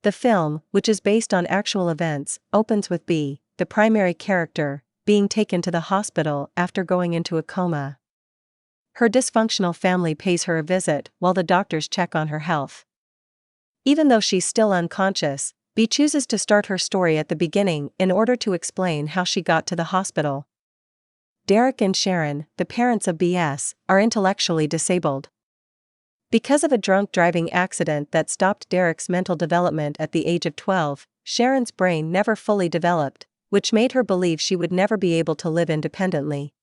The film, which is based on actual events, opens with B, the primary character, being taken to the hospital after going into a coma. Her dysfunctional family pays her a visit while the doctors check on her health. Even though she's still unconscious, B chooses to start her story at the beginning in order to explain how she got to the hospital. Derek and Sharon, the parents of BS, are intellectually disabled. Because of a drunk driving accident that stopped Derek's mental development at the age of 12, Sharon's brain never fully developed, which made her believe she would never be able to live independently.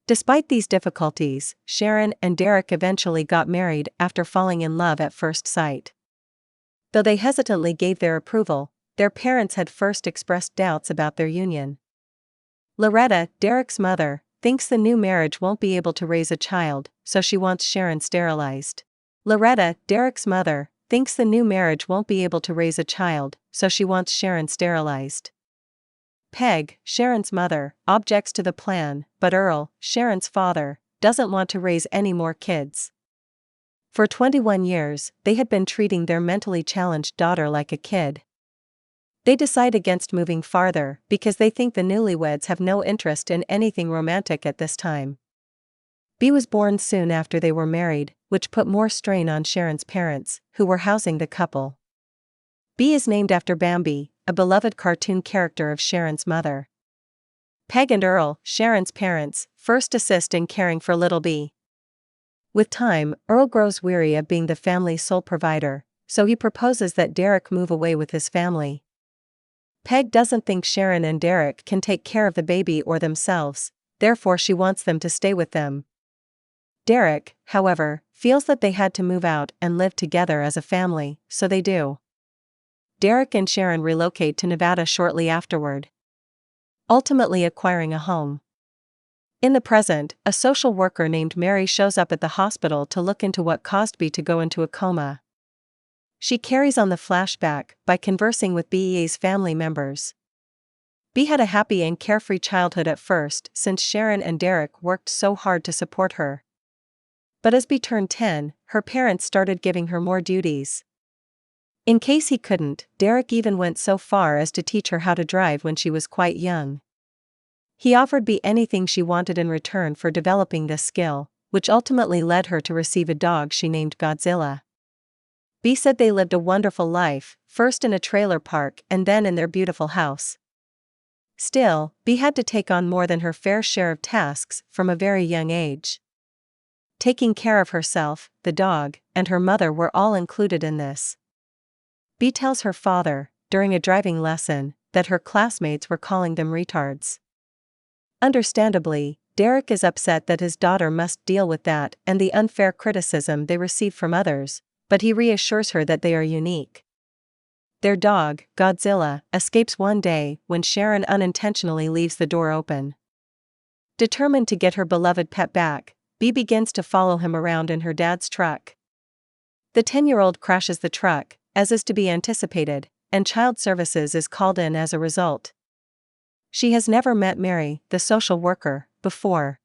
Despite these difficulties, Sharon and Derek eventually got married after falling in love at first sight. Though they hesitantly gave their approval, their parents had first expressed doubts about their union. Loretta, Derek's mother, thinks the new marriage won't be able to raise a child, so she wants Sharon sterilized. Loretta, Derek's mother, thinks the new marriage won't be able to raise a child, so she wants Sharon sterilized. Peg, Sharon's mother, objects to the plan, but Earl, Sharon's father, doesn't want to raise any more kids. For 21 years, they had been treating their mentally challenged daughter like a kid. They decide against moving farther because they think the newlyweds have no interest in anything romantic at this time. B was born soon after they were married, which put more strain on Sharon's parents, who were housing the couple. B is named after Bambi, a beloved cartoon character of Sharon's mother. Peg and Earl, Sharon's parents, first assist in caring for little B. With time, Earl grows weary of being the family's sole provider, so he proposes that Derek move away with his family. Peg doesn't think Sharon and Derek can take care of the baby or themselves, therefore she wants them to stay with them. Derek, however, feels that they had to move out and live together as a family, so they do. Derek and Sharon relocate to Nevada shortly afterward, ultimately acquiring a home. In the present, a social worker named Mary shows up at the hospital to look into what caused B to go into a coma. She carries on the flashback by conversing with BEA's family members. B had a happy and carefree childhood at first since Sharon and Derek worked so hard to support her. But as B turned 10, her parents started giving her more duties. In case he couldn't, Derek even went so far as to teach her how to drive when she was quite young. He offered B anything she wanted in return for developing this skill, which ultimately led her to receive a dog she named Godzilla. B said they lived a wonderful life, first in a trailer park and then in their beautiful house. Still, B had to take on more than her fair share of tasks from a very young age. Taking care of herself, the dog, and her mother were all included in this. B tells her father, during a driving lesson, that her classmates were calling them retards. Understandably, Derek is upset that his daughter must deal with that and the unfair criticism they receive from others, but he reassures her that they are unique. Their dog, Godzilla, escapes one day when Sharon unintentionally leaves the door open. Determined to get her beloved pet back, B begins to follow him around in her dad's truck. The 10-year-old crashes the truck, as is to be anticipated, and child services is called in as a result. She has never met Mary, the social worker, before.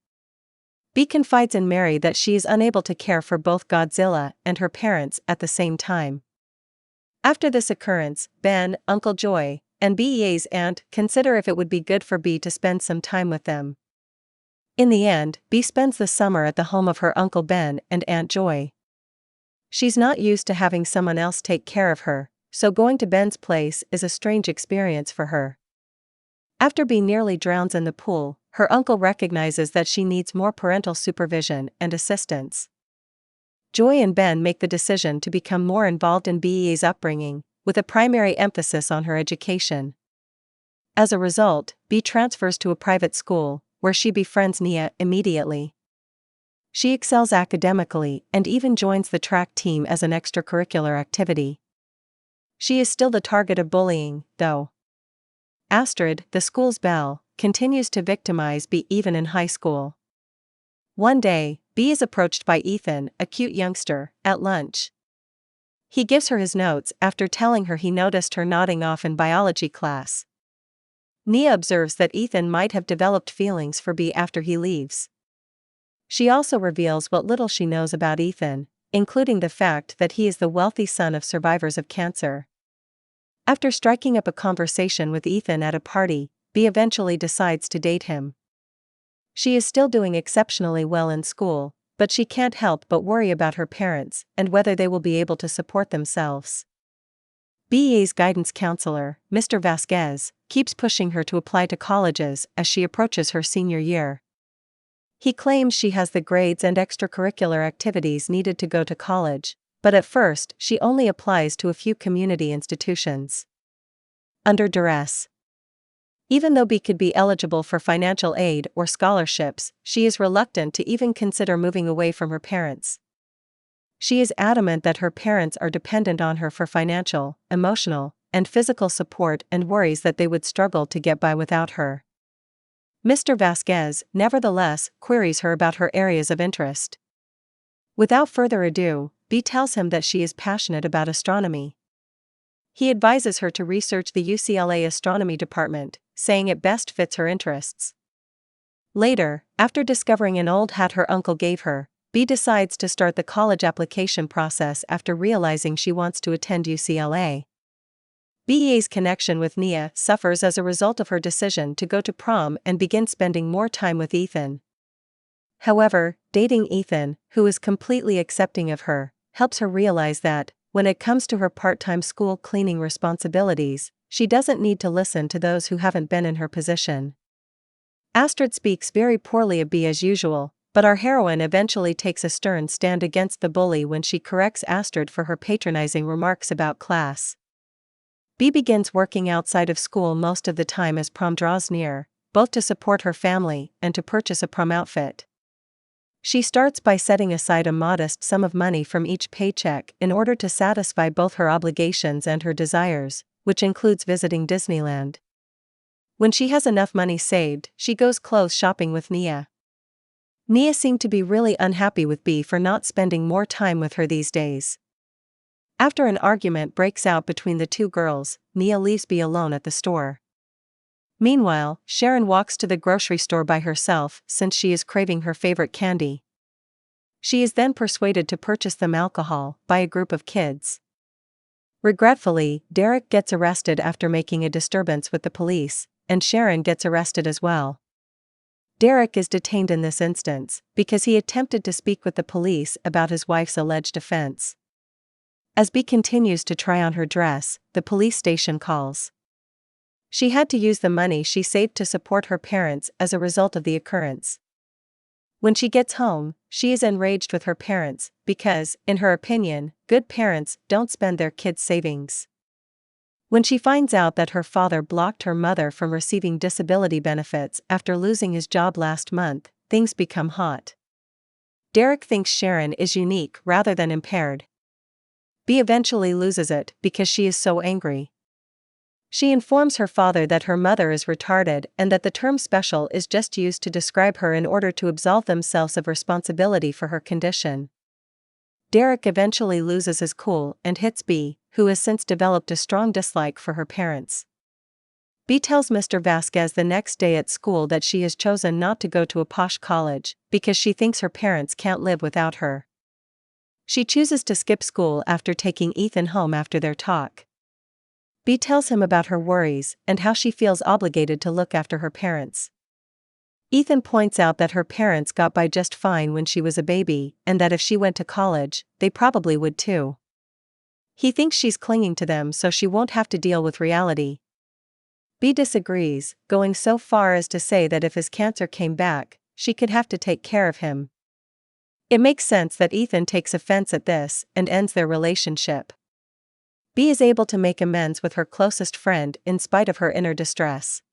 B confides in Mary that she is unable to care for both Godzilla and her parents at the same time. After this occurrence, Ben, Uncle Joy, and BEA's aunt consider if it would be good for B to spend some time with them. In the end, B spends the summer at the home of her Uncle Ben and Aunt Joy. She's not used to having someone else take care of her, so going to Ben's place is a strange experience for her. After B nearly drowns in the pool, her uncle recognizes that she needs more parental supervision and assistance. Joy and Ben make the decision to become more involved in BEA's upbringing, with a primary emphasis on her education. As a result, B transfers to a private school, where she befriends Nia immediately. She excels academically and even joins the track team as an extracurricular activity. She is still the target of bullying, though. Astrid, the school's belle, continues to victimize B even in high school. One day, B is approached by Ethan, a cute youngster, at lunch. He gives her his notes after telling her he noticed her nodding off in biology class. Nia observes that Ethan might have developed feelings for B after he leaves. She also reveals what little she knows about Ethan, including the fact that he is the wealthy son of survivors of cancer. After striking up a conversation with Ethan at a party, B eventually decides to date him. She is still doing exceptionally well in school, but she can't help but worry about her parents and whether they will be able to support themselves. BE's guidance counselor, Mr. Vasquez, keeps pushing her to apply to colleges as she approaches her senior year. He claims she has the grades and extracurricular activities needed to go to college, but at first she only applies to a few community institutions. Under duress. Even though B could be eligible for financial aid or scholarships, she is reluctant to even consider moving away from her parents. She is adamant that her parents are dependent on her for financial, emotional, and physical support and worries that they would struggle to get by without her. Mr. Vasquez, nevertheless, queries her about her areas of interest. Without further ado, B tells him that she is passionate about astronomy. He advises her to research the UCLA astronomy department, saying it best fits her interests. Later, after discovering an old hat her uncle gave her, B decides to start the college application process after realizing she wants to attend UCLA. BE's connection with Nia suffers as a result of her decision to go to prom and begin spending more time with Ethan. However, dating Ethan, who is completely accepting of her, helps her realize that, when it comes to her part-time school cleaning responsibilities, she doesn't need to listen to those who haven't been in her position. Astrid speaks very poorly of B as usual, but our heroine eventually takes a stern stand against the bully when she corrects Astrid for her patronizing remarks about class. B begins working outside of school most of the time as prom draws near, both to support her family and to purchase a prom outfit. She starts by setting aside a modest sum of money from each paycheck in order to satisfy both her obligations and her desires, which includes visiting Disneyland. When she has enough money saved, she goes clothes shopping with Nia. Nia seemed to be really unhappy with B for not spending more time with her these days. After an argument breaks out between the two girls, Nia leaves B alone at the store. Meanwhile, Sharon walks to the grocery store by herself since she is craving her favorite candy. She is then persuaded to purchase them alcohol by a group of kids. Regretfully, Derek gets arrested after making a disturbance with the police, and Sharon gets arrested as well. Derek is detained in this instance because he attempted to speak with the police about his wife's alleged offense. As B continues to try on her dress, the police station calls. She had to use the money she saved to support her parents as a result of the occurrence. When she gets home, she is enraged with her parents because, in her opinion, good parents don't spend their kids' savings. When she finds out that her father blocked her mother from receiving disability benefits after losing his job last month, things become hot. Derek thinks Sharon is unique rather than impaired. B eventually loses it because she is so angry. She informs her father that her mother is retarded and that the term special is just used to describe her in order to absolve themselves of responsibility for her condition. Derek eventually loses his cool and hits B, who has since developed a strong dislike for her parents. B tells Mr. Vasquez the next day at school that she has chosen not to go to a posh college because she thinks her parents can't live without her. She chooses to skip school after taking Ethan home after their talk. B tells him about her worries and how she feels obligated to look after her parents. Ethan points out that her parents got by just fine when she was a baby, and that if she went to college, they probably would too. He thinks she's clinging to them so she won't have to deal with reality. B disagrees, going so far as to say that if his cancer came back, she could have to take care of him. It makes sense that Ethan takes offense at this and ends their relationship. B is able to make amends with her closest friend in spite of her inner distress.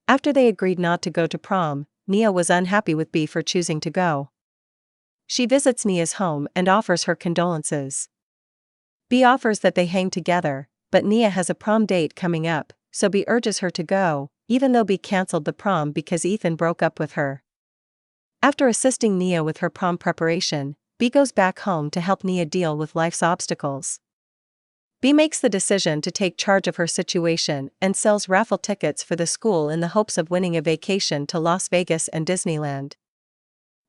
After they agreed not to go to prom, Nia was unhappy with B for choosing to go. She visits Nia's home and offers her condolences. B offers that they hang together, but Nia has a prom date coming up, so B urges her to go, even though B cancelled the prom because Ethan broke up with her. After assisting Nia with her prom preparation, B goes back home to help Nia deal with life's obstacles. B makes the decision to take charge of her situation and sells raffle tickets for the school in the hopes of winning a vacation to Las Vegas and Disneyland.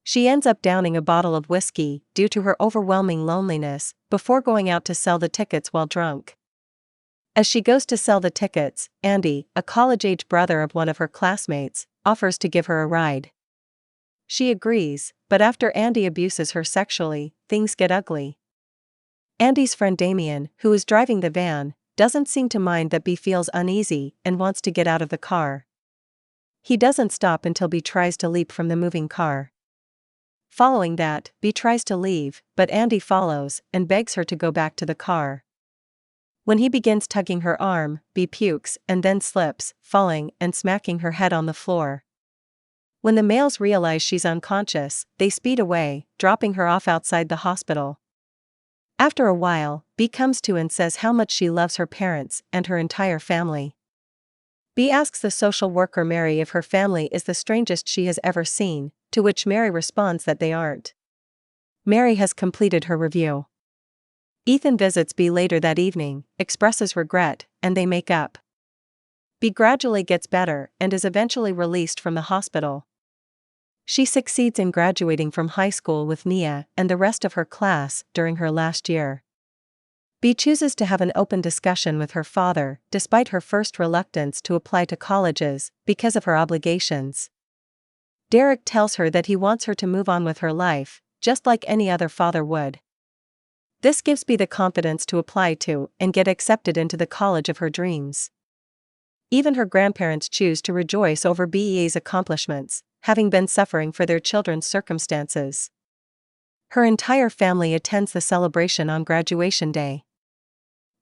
She ends up downing a bottle of whiskey due to her overwhelming loneliness before going out to sell the tickets while drunk. As she goes to sell the tickets, Andy, a college-age brother of one of her classmates, offers to give her a ride. She agrees, but after Andy abuses her sexually, things get ugly. Andy's friend Damien, who is driving the van, doesn't seem to mind that Bea feels uneasy and wants to get out of the car. He doesn't stop until Bea tries to leap from the moving car. Following that, Bea tries to leave, but Andy follows and begs her to go back to the car. When he begins tugging her arm, Bea pukes and then slips, falling and smacking her head on the floor. When the males realize she's unconscious, they speed away, dropping her off outside the hospital. After a while, Bea comes to and says how much she loves her parents and her entire family. Bea asks the social worker Mary if her family is the strangest she has ever seen, to which Mary responds that they aren't. Mary has completed her review. Ethan visits Bea later that evening, expresses regret, and they make up. Bea gradually gets better and is eventually released from the hospital. She succeeds in graduating from high school with Nia and the rest of her class during her last year. Bea chooses to have an open discussion with her father, despite her first reluctance to apply to colleges, because of her obligations. Derek tells her that he wants her to move on with her life, just like any other father would. This gives Bea the confidence to apply to and get accepted into the college of her dreams. Even her grandparents choose to rejoice over Bea's accomplishments, having been suffering for their children's circumstances. Her entire family attends the celebration on graduation day.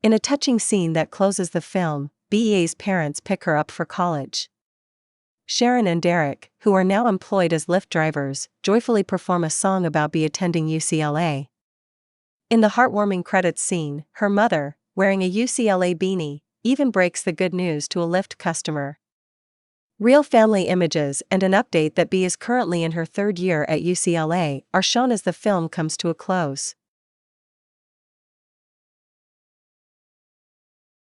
In a touching scene that closes the film, Bea's parents pick her up for college. Sharon and Derek, who are now employed as Lyft drivers, joyfully perform a song about Bea attending UCLA. In the heartwarming credits scene, her mother, wearing a UCLA beanie, even breaks the good news to a Lyft customer. Real family images and an update that Bea is currently in her third year at UCLA are shown as the film comes to a close.